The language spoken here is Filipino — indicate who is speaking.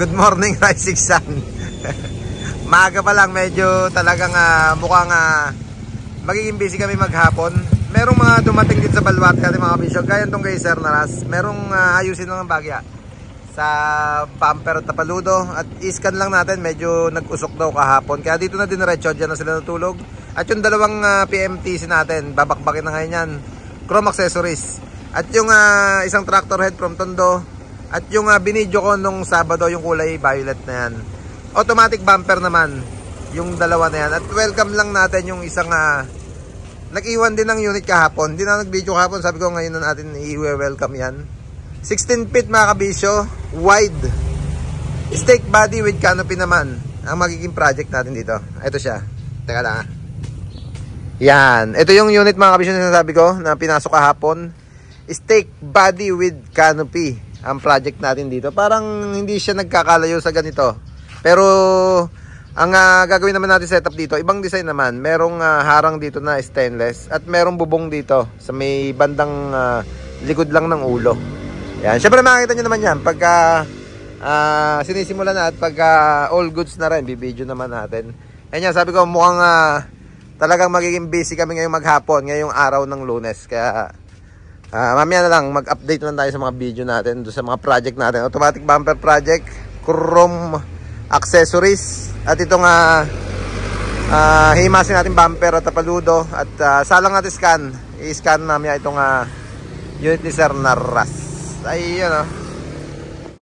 Speaker 1: Good morning, Rising Sun. Maaga pa lang, medyo talagang mukhang magiging busy kami maghapon. Merong mga dumating din sa Balwate natin mga kabisyo. Gaya itong kay Sir Naras. Merong ayusin lang ng bagya sa bumper at tapaludo. At iscan lang natin, medyo nag-usok daw kahapon. Kaya dito na dinerecho, dyan na sila natulog. At yung dalawang PMTC natin, babakbakin na ngayon yan. Chrome accessories. At yung isang tractor head from Tondo. At yung binidyo ko nung Sabado, yung kulay violet na yan. Automatic bumper naman, yung dalawa na yan. At welcome lang natin yung isang nag-iwan din ng unit kahapon. Hindi na nag-video kahapon, sabi ko ngayon na natin i-welcome yan. 16 feet mga kabisyo, wide. Stake body with canopy naman ang magiging project natin dito. Ito siya. Teka lang Yan. Ito yung unit mga kabisyo na sinasabi ko na pinasok kahapon. Stake body with canopy ang project natin dito. Parang hindi siya nagkakalayo sa ganito. Pero ang gagawin naman natin setup dito, ibang design naman. Merong harang dito na stainless at merong bubong dito sa may bandang likod lang ng ulo. Yan. Syempre makikita nyo naman yan pagka sinisimula na at pagka all goods na rin, bibidyo naman natin. Yan, sabi ko mukhang talagang magiging busy kami ngayong maghapon, ngayong araw ng Lunes. Kaya mamaya na lang mag-update lang tayo sa mga video natin, doon sa mga project natin. Automatic bumper project, chrome accessories, at itong himasin natin bumper at tapaludo. At salang natin i-scan mamaya itong unit ni Sir Naras. Ayun